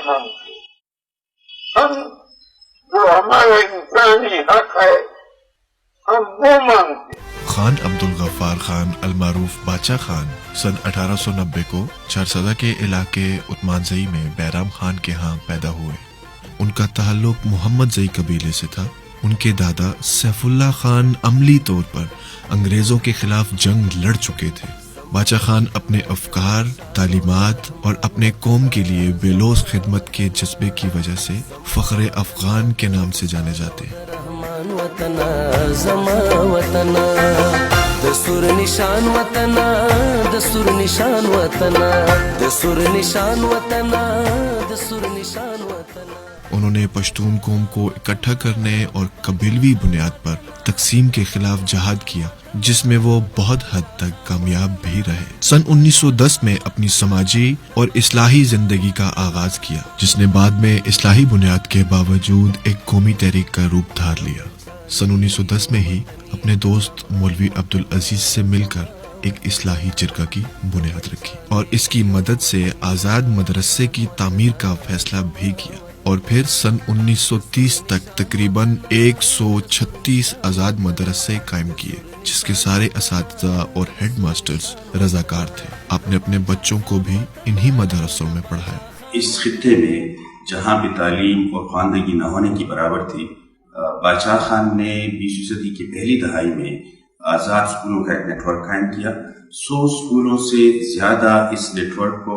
مانگتے، ہم جو ہمارا انسانی حق ہے ہم وہ مانگتے۔ خان عبدالغفار خان المعروف باچا خان سن 1890 کو چارسدہ کے علاقے عثمانزئی میں بیرام خان کے ہاں پیدا ہوئے۔ ان کا تعلق محمد زئی قبیلے سے تھا۔ ان کے دادا سیف اللہ خان عملی طور پر انگریزوں کے خلاف جنگ لڑ چکے تھے۔ باچا خان اپنے افکار، تعلیمات اور اپنے قوم کے لیے بے لوث خدمت کے جذبے کی وجہ سے فخر افغان کے نام سے جانے جاتے ہیں۔ وطنا زما وطنا دستور نشان وطنا دستور نشان وطنا دستور نشان وطنا دستور نشان وطنا۔ انہوں نے پشتون قوم کو اکٹھا کرنے اور قبیلوی بنیاد پر تقسیم کے خلاف جہاد کیا، جس میں وہ بہت حد تک کامیاب بھی رہے۔ سن 1910 میں اپنی سماجی اور اصلاحی زندگی کا آغاز کیا، جس نے بعد میں اصلاحی بنیاد کے باوجود ایک قومی تحریک کا روپ دھار لیا۔ سن 1910 میں ہی اپنے دوست مولوی عبدالعزیز سے مل کر ایک اصلاحی جرگہ کی بنیاد رکھی اور اس کی مدد سے آزاد مدرسے کی تعمیر کا فیصلہ بھی کیا، اور پھر سن 1930 تک تقریباً 136 آزاد مدرسے قائم کیے، جس کے سارے اساتذہ اور ہیڈ ماسٹرز رضاکار تھے۔ آپ نے اپنے بچوں کو بھی انہی مدرسوں میں پڑھایا۔ اس خطے میں جہاں بھی تعلیم اور خواندگی نہ ہونے کی برابر تھی، باچا خان نے 20ویں صدی کی پہلی دہائی میں آزاد اسکولوں کا ایک نیٹ ورک قائم کیا۔ 100 اسکولوں سے زیادہ اس نیٹ ورک کو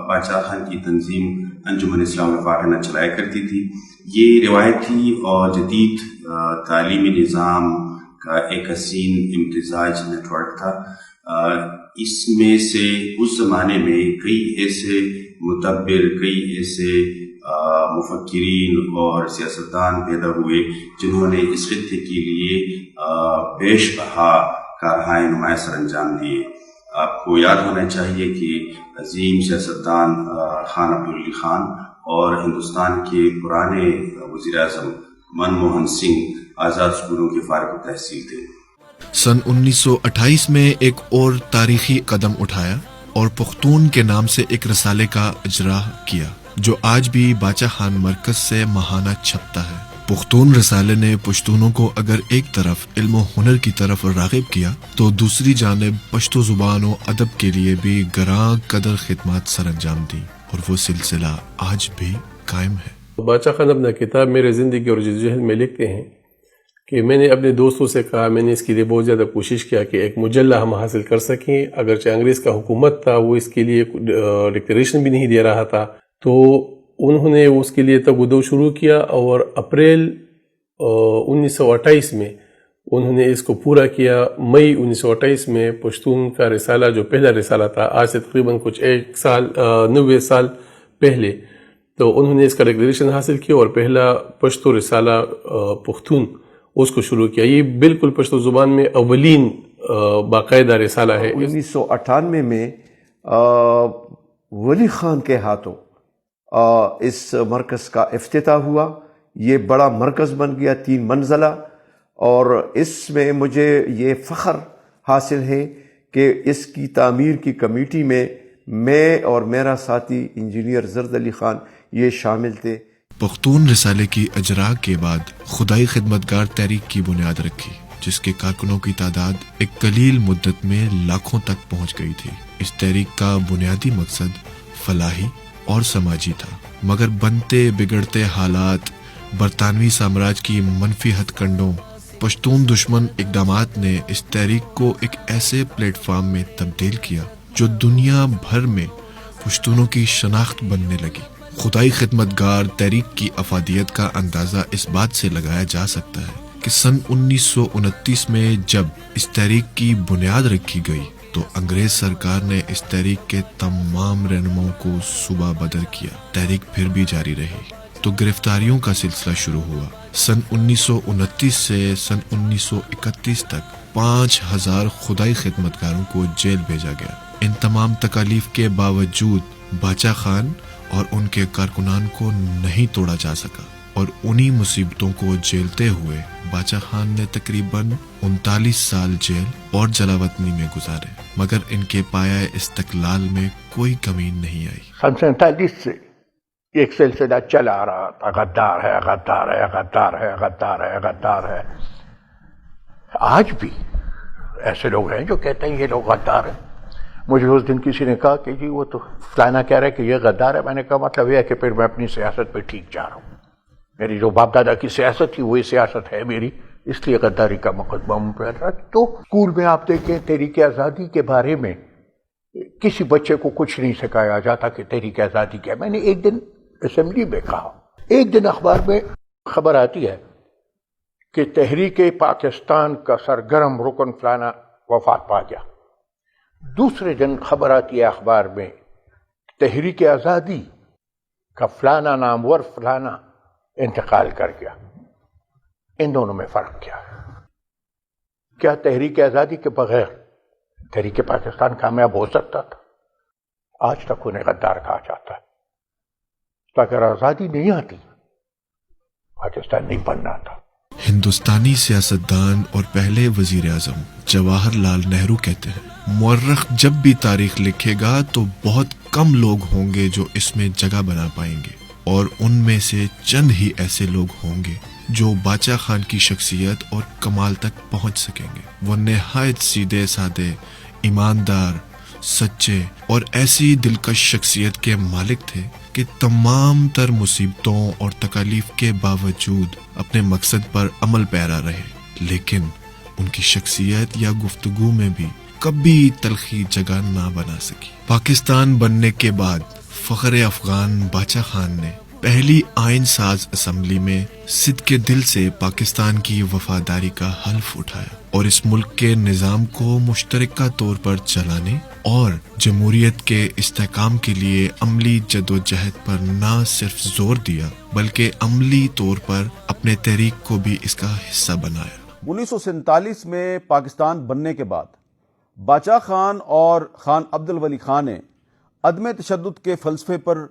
باچا خان کی تنظیم انجمن اسلام الفاقہ چلایا کرتی تھی۔ یہ روایتی اور جدید تعلیمی نظام کا ایک حسین امتزاج نیٹ ورک تھا۔ اس میں سے اس زمانے میں کئی ایسے مدبر، کئی ایسے مفکرین اور سیاستدان پیدا ہوئے جنہوں نے اس خطے کے لیے بیش بہا کارہائے نمایاں سر انجام دیے۔ آپ کو یاد ہونا چاہیے کہ عظیم سیاستدان خان عبدالعلی خان اور ہندوستان کے پرانے وزیر اعظم منموہن سنگھ آزاد اسکولوں کے فارغ التحصیل تھے۔ سن 1928 میں ایک اور تاریخی قدم اٹھایا اور پختون کے نام سے ایک رسالے کا اجرا کیا، جو آج بھی باچا خان مرکز سے ماہانہ چھپتا ہے۔ پختون رسالے نے پشتونوں کو اگر ایک طرف علم و ہنر کی طرف راغب کیا تو دوسری جانب پشتو زبان و ادب کے لیے بھی گراں قدر خدمات سر انجام دی، اور وہ سلسلہ آج بھی قائم ہے۔ باچا خان اپنا کتاب میرے زندگی اور جدوجہد میں لکھتے ہیں کہ میں نے اپنے دوستوں سے کہا، میں نے اس کے لیے بہت زیادہ کوشش کیا کہ ایک مجلہ ہم حاصل کر سکیں، اگرچہ انگریز کا حکومت تھا وہ اس کے لیے ڈکلیریشن بھی نہیں دے رہا تھا، تو انہوں نے اس کے لیے تگودو شروع کیا، اور اپریل 1928 میں انہوں نے اس کو پورا کیا۔ مئی 1928 میں پشتون کا رسالہ جو پہلا رسالہ تھا، آج سے تقریباً کچھ 90 سال پہلے، تو انہوں نے اس کا ڈکلیریشن حاصل کیا اور پہلا پشتو رسالہ پختون اس کو شروع کیا۔ یہ بالکل پشتو زبان میں اولین باقاعدہ رسالہ ہے۔ 1998 میں ولی خان کے ہاتھوں اس مرکز کا افتتاح ہوا۔ یہ بڑا مرکز بن گیا، 3 منزلہ، اور اس میں مجھے یہ فخر حاصل ہے کہ اس کی تعمیر کی کمیٹی میں اور میرا ساتھی انجینئر زرد علی خان یہ شامل تھے۔ پختون رسالے کی اجرا کے بعد خدائی خدمتگار تحریک کی بنیاد رکھی، جس کے کارکنوں کی تعداد ایک قلیل مدت میں لاکھوں تک پہنچ گئی تھی۔ اس تحریک کا بنیادی مقصد فلاحی اور سماجی تھا، مگر بنتے بگڑتے حالات، برطانوی سامراج کی منفی ہتھ کنڈوں، پشتون دشمن اقدامات نے اس تحریک کو ایک ایسے پلیٹ فارم میں تبدیل کیا جو دنیا بھر میں پشتونوں کی شناخت بننے لگی۔ خدائی خدمتگار تحریک کی افادیت کا اندازہ اس بات سے لگایا جا سکتا ہے کہ سن 1929 میں جب اس تحریک کی بنیاد رکھی گئی تو انگریز سرکار نے اس تحریک کے تمام رہنماؤں کو صوبہ بدر کیا۔ تحریک پھر بھی جاری رہی تو گرفتاریوں کا سلسلہ شروع ہوا۔ سن 1929 سے سن 1931 تک 5000 خدائی خدمتگاروں کو جیل بھیجا گیا۔ ان تمام تکالیف کے باوجود باچا خان اور ان کے کارکنان کو نہیں توڑا جا سکا، اور انہی مصیبتوں کو جھیلتے ہوئے باچا خان نے تقریباً 39 سال جیل اور جلاوطنی میں گزارے، مگر ان کے پایہ استقلال میں کوئی کمی نہیں آئی۔ سن 47 سے ایک سلسلہ چلا آ رہا تھا، غدار ہے، غدار ہے، غدار ہے، غدار ہے، غدار ہے. آج بھی ایسے لوگ ہیں جو کہتے ہیں یہ لوگ غدار ہیں. مجھے اس دن کسی نے کہا کہ جی وہ تو فلانا کہہ رہا ہے کہ یہ غدار ہے. میں نے کہا مطلب یہ ہے کہ پھر میں اپنی سیاست پہ ٹھیک جا رہا ہوں. میری جو باپ دادا کی سیاست تھی وہی سیاست ہے میری، اس لیے غداری کا مقدمہ مجھ پہ تھا. تو اسکول میں آپ دیکھیں تحریک آزادی کے بارے میں کسی بچے کو کچھ نہیں سکھایا جاتا کہ تحریک آزادی کیا. میں نے ایک دن اسمبلی میں کہا، ایک دن اخبار میں خبر آتی ہے کہ تحریک پاکستان کا سرگرم رکن فلانا وفات پا گیا. دوسرے دن خبر آتی ہے اخبار میں تحریک آزادی کا فلانا نامور فلانا انتقال کر گیا. ان دونوں میں فرق کیا ہے؟ کیا تحریک آزادی کے بغیر تحریک پاکستان کامیاب ہو سکتا تھا؟ آج تک انہیں غدار کہا جاتا ہے. تو اگر آزادی نہیں آتی پاکستان نہیں بننا تھا. ہندوستانی سیاستدان اور پہلے وزیر اعظم جواہر لال نہرو کہتے ہیں مورخ جب بھی تاریخ لکھے گا تو بہت کم لوگ ہوں گے جو اس میں جگہ بنا پائیں گے، اور ان میں سے چند ہی ایسے لوگ ہوں گے جو باچا خان کی شخصیت اور کمال تک پہنچ سکیں گے. وہ نہایت سیدھے سادے، ایماندار، سچے اور ایسی دلکش شخصیت کے مالک تھے کہ تمام تر مصیبتوں اور تکالیف کے باوجود اپنے مقصد پر عمل پیرا رہے. لیکن ان کی شخصیت یا گفتگو میں بھی کبھی تلخی جگہ نہ بنا سکی. پاکستان بننے کے بعد فخر افغان باچا خان نے پہلی آئین ساز اسمبلی میں صدق دل سے پاکستان کی وفاداری کا حلف اٹھایا اور اس ملک کے نظام کو مشترکہ طور پر چلانے اور جمہوریت کے استحکام کے لیے عملی جدوجہد پر نہ صرف زور دیا بلکہ عملی طور پر اپنے تحریک کو بھی اس کا حصہ بنایا. 1947 میں پاکستان بننے کے بعد باچا خان اور خان عبد الولی خان نے عدم تشدد کے فلسفے پر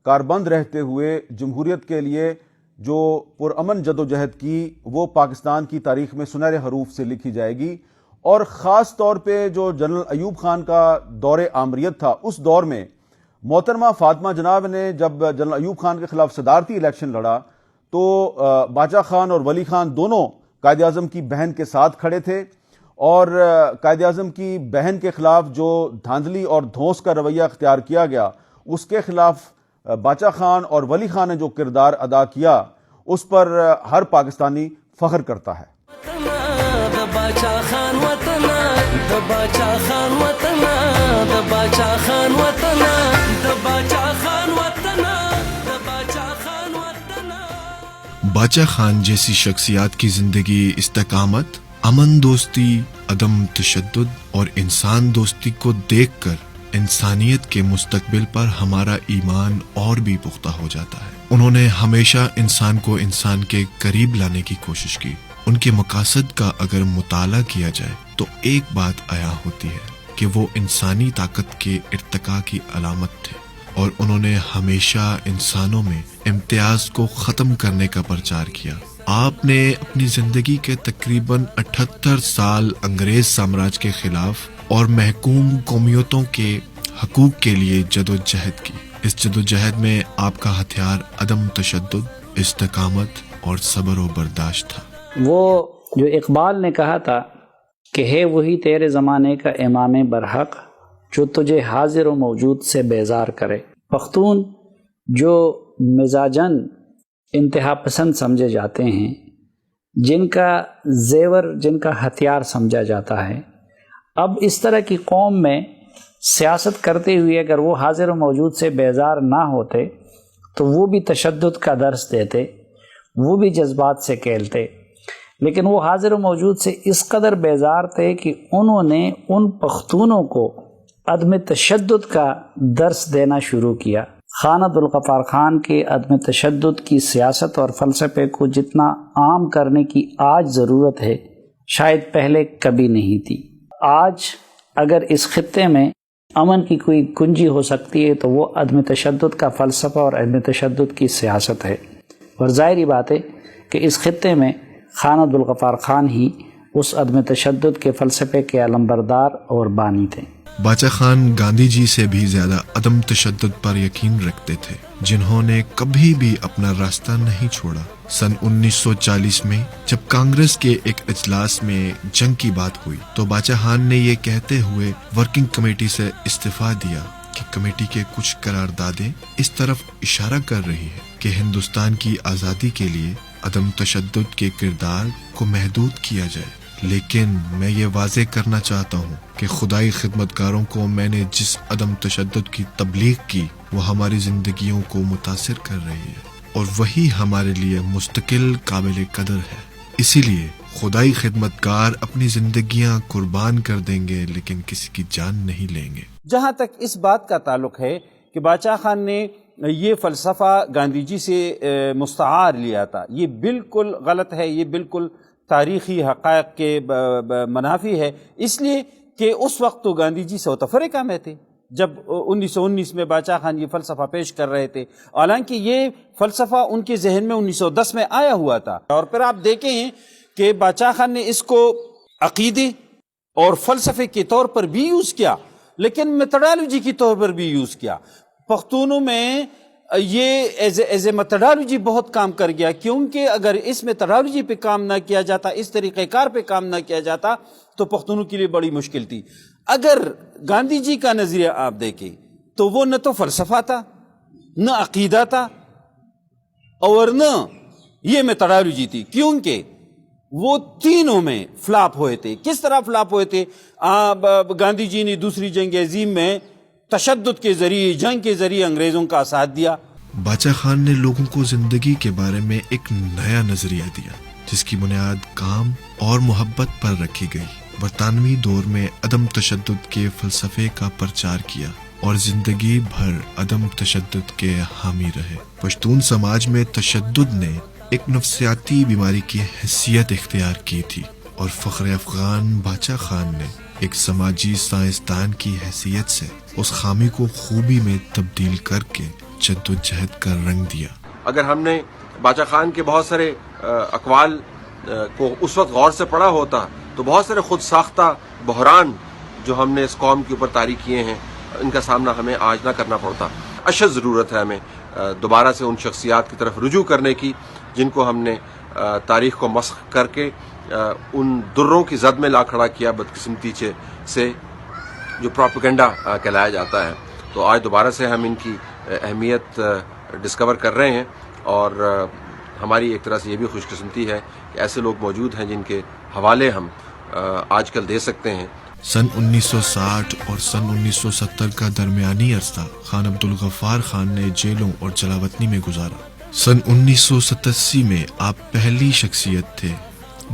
کاربند رہتے ہوئے جمہوریت کے لیے جو پرامن جدوجہد کی وہ پاکستان کی تاریخ میں سنہرے حروف سے لکھی جائے گی. اور خاص طور پہ جو جنرل ایوب خان کا دور آمریت تھا اس دور میں محترمہ فاطمہ جناب نے جب جنرل ایوب خان کے خلاف صدارتی الیکشن لڑا تو باچا خان اور ولی خان دونوں قائد اعظم کی بہن کے ساتھ کھڑے تھے، اور قائد اعظم کی بہن کے خلاف جو دھاندلی اور دھونس کا رویہ اختیار کیا گیا اس کے خلاف باچا خان اور ولی خان نے جو کردار ادا کیا اس پر ہر پاکستانی فخر کرتا ہے. باچا خان جیسی شخصیات کی زندگی استقامت، امن دوستی، عدم تشدد اور انسان دوستی کو دیکھ کر انسانیت کے مستقبل پر ہمارا ایمان اور بھی پختہ ہو جاتا ہے. انہوں نے ہمیشہ انسان کو انسان کے قریب لانے کی کوشش کی. ان کے مقاصد کا اگر مطالعہ کیا جائے تو ایک بات عیاں ہوتی ہے کہ وہ انسانی طاقت کے ارتقاء کی علامت تھے، اور انہوں نے ہمیشہ انسانوں میں امتیاز کو ختم کرنے کا پرچار کیا. آپ نے اپنی زندگی کے تقریباً 78 سال انگریز سامراج کے خلاف اور محکوم قومیتوں کے حقوق کے لیے جدوجہد کی. اس جدوجہد میں آپ کا ہتھیار عدم تشدد، استقامت اور صبر و برداشت تھا. وہ جو اقبال نے کہا تھا کہ ہے وہی تیرے زمانے کا امام برحق جو تجھے حاضر و موجود سے بیزار کرے. پختون جو مزاجن انتہا پسند سمجھے جاتے ہیں، جن کا زیور، جن کا ہتھیار سمجھا جاتا ہے، اب اس طرح کی قوم میں سیاست کرتے ہوئے اگر وہ حاضر و موجود سے بیزار نہ ہوتے تو وہ بھی تشدد کا درس دیتے، وہ بھی جذبات سے کھیلتے. لیکن وہ حاضر و موجود سے اس قدر بیزار تھے کہ انہوں نے ان پختونوں کو عدم تشدد کا درس دینا شروع کیا. خان عبد الغفار خان کے عدم تشدد کی سیاست اور فلسفے کو جتنا عام کرنے کی آج ضرورت ہے شاید پہلے کبھی نہیں تھی. آج اگر اس خطے میں امن کی کوئی کنجی ہو سکتی ہے تو وہ عدم تشدد کا فلسفہ اور عدم تشدد کی سیاست ہے. اور ظاہری بات ہے کہ اس خطے میں خان عبد الغفار خان ہی اس عدم تشدد کے فلسفے کے علمبردار اور بانی تھے. باچا خان گاندھی جی سے بھی زیادہ عدم تشدد پر یقین رکھتے تھے، جنہوں نے کبھی بھی اپنا راستہ نہیں چھوڑا۔ سن 1940 میں جب کانگریس کے ایک اجلاس میں جنگ کی بات ہوئی تو باچا خان نے یہ کہتے ہوئے ورکنگ کمیٹی سے استعفیٰ دیا کہ کمیٹی کے کچھ قراردادیں اس طرف اشارہ کر رہی ہیں کہ ہندوستان کی آزادی کے لیے عدم تشدد کے کردار کو محدود کیا جائے، لیکن میں یہ واضح کرنا چاہتا ہوں کہ خدائی خدمتگاروں کو میں نے جس عدم تشدد کی تبلیغ کی وہ ہماری زندگیوں کو متاثر کر رہی ہے اور وہی ہمارے لیے مستقل قابل قدر ہے۔ اسی لیے خدائی خدمتگار اپنی زندگیاں قربان کر دیں گے لیکن کسی کی جان نہیں لیں گے۔ جہاں تک اس بات کا تعلق ہے کہ باچا خان نے یہ فلسفہ گاندھی جی سے مستعار لیا تھا، یہ بالکل غلط ہے، یہ بالکل تاریخی حقائق کے منافی ہے، اس لیے کہ اس وقت تو گاندھی جی ساؤتھ افریقہ میں تھے جب 1919 میں باچا خان یہ فلسفہ پیش کر رہے تھے، حالانکہ یہ فلسفہ ان کے ذہن میں 1910 میں آیا ہوا تھا۔ اور پھر آپ دیکھیں کہ باچا خان نے اس کو عقیدے اور فلسفے کے طور پر بھی یوز کیا، لیکن میتھڈالوجی کے طور پر بھی یوز کیا۔ پختونوں میں یہ ایز اے میتھڈالوجی بہت کام کر گیا، کیونکہ اگر اس میتھڈالوجی پہ کام نہ کیا جاتا، اس طریقہ کار پہ کام نہ کیا جاتا تو پختونوں کے لیے بڑی مشکل تھی۔ اگر گاندھی جی کا نظریہ آپ دیکھیں تو وہ نہ تو فلسفہ تھا، نہ عقیدہ تھا، اور نہ یہ میتھڈالوجی تھی، کیونکہ وہ تینوں میں فلاپ ہوئے تھے۔ کس طرح فلاپ ہوئے تھے؟ گاندھی جی نے دوسری جنگ عظیم میں تشدد کے ذریعے، جنگ کے ذریعے انگریزوں کا ساتھ دیا۔ باچا خان نے لوگوں کو زندگی کے بارے میں ایک نیا نظریہ دیا جس کی بنیاد کام اور محبت پر رکھی گئی۔ برطانوی دور میں عدم تشدد کے فلسفے کا پرچار کیا اور زندگی بھر عدم تشدد کے حامی رہے۔ پشتون سماج میں تشدد نے ایک نفسیاتی بیماری کی حیثیت اختیار کی تھی اور فخر افغان باچا خان نے ایک سماجی سائنسدان کی حیثیت سے اس خامی کو خوبی میں تبدیل کر کے جدوجہد کا رنگ دیا۔ اگر ہم نے باچا خان کے بہت سارے اقوال کو اس وقت غور سے پڑھا ہوتا تو بہت سارے خود ساختہ بحران جو ہم نے اس قوم کے اوپر طاری کیے ہیں ان کا سامنا ہمیں آج نہ کرنا پڑتا۔ اشد ضرورت ہے ہمیں دوبارہ سے ان شخصیات کی طرف رجوع کرنے کی جن کو ہم نے تاریخ کو مسخ کر کے ان دروں کی زد میں لا کھڑا کیا بدقسمتی سے جو پروپیگنڈا کہلایا جاتا ہے۔ تو آج دوبارہ سے ہم ان کی اہمیت ڈسکور کر رہے ہیں اور ہماری ایک طرح سے یہ بھی خوش قسمتی ہے کہ ایسے لوگ موجود ہیں جن کے حوالے ہم آج کل دے سکتے ہیں۔ سن 1960 اور سن 1970 کا درمیانی عرصہ خان عبدالغفار خان نے جیلوں اور جلاوطنی میں گزارا۔ سن 1987 میں آپ پہلی شخصیت تھے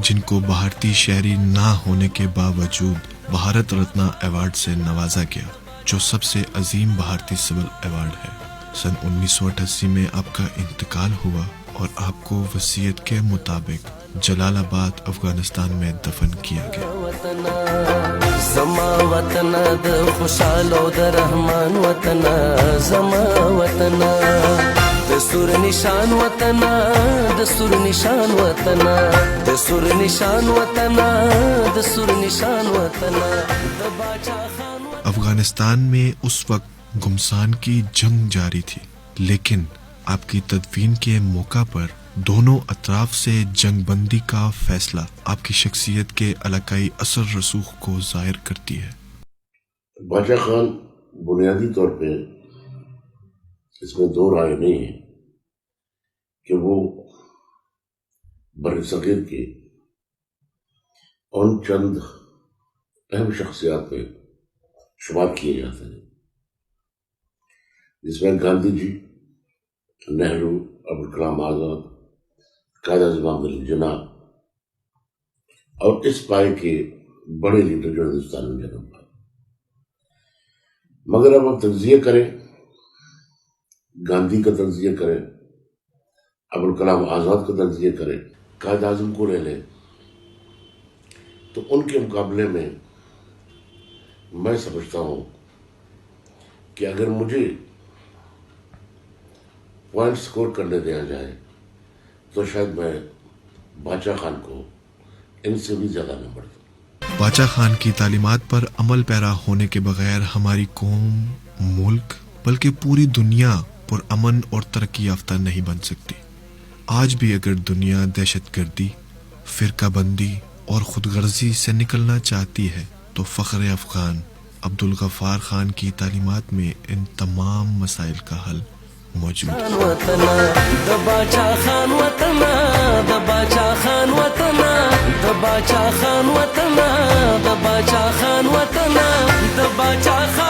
جن کو بھارتی شہری نہ ہونے کے باوجود بھارت رتنا ایوارڈ سے نوازا گیا، جو سب سے عظیم بھارتی سول ایوارڈ ہے۔ سن 1988 میں آپ کا انتقال ہوا اور آپ کو وصیت کے مطابق جلال آباد افغانستان میں دفن کیا گیا۔ زما وطن د خوشالو د رحمان وطن، زما وطن د سور نشان وطن، د سور نشان وطن، د سور نشان وطن، د سور نشان وطن د باچا خان۔ افغانستان میں اس وقت گمسان کی جنگ جاری تھی، لیکن آپ کی تدفین کے موقع پر دونوں اطراف سے جنگ بندی کا فیصلہ آپ کی شخصیت کے علاقائی اثر رسوخ کو ظاہر کرتی ہے۔ باچا خان بنیادی طور پہ اس میں دو رائے نہیں ہے کہ وہ بر صغیر کے ان چند اہم شخصیات میں شمار کیے جاتے ہیں جس میں گاندھی جی، نہرو، ابوالکلام آزاد، قائد اعظم عبد العلی جناح اور اس پائے کے بڑے لیڈر جو ہندوستان میں جنم پائے۔ مگر اب ہم تجزیہ کریں، گاندھی کا تجزیہ کریں، ابوالکلام آزاد کا تجزیہ کریں، قائد اعظم کو لے لیں، تو ان کے مقابلے میں میں سمجھتا ہوں کہ اگر مجھے پوائنٹ سکور کرنے دیا جائے تو شاید میں باچا خان کو ان سے بھی زیادہ نمبر دوں۔ باچا خان کی تعلیمات پر عمل پیرا ہونے کے بغیر ہماری قوم، ملک بلکہ پوری دنیا پرامن اور ترقی یافتہ نہیں بن سکتی۔ آج بھی اگر دنیا دہشت گردی، فرقہ بندی اور خود غرضی سے نکلنا چاہتی ہے تو فخر افغان عبدالغفار خان کی تعلیمات میں ان تمام مسائل کا حل موجود ہے۔ باچا خان وطنا، باچا خان وطنا، باچا خان وطنا، باچا خان وطنا، باچا خان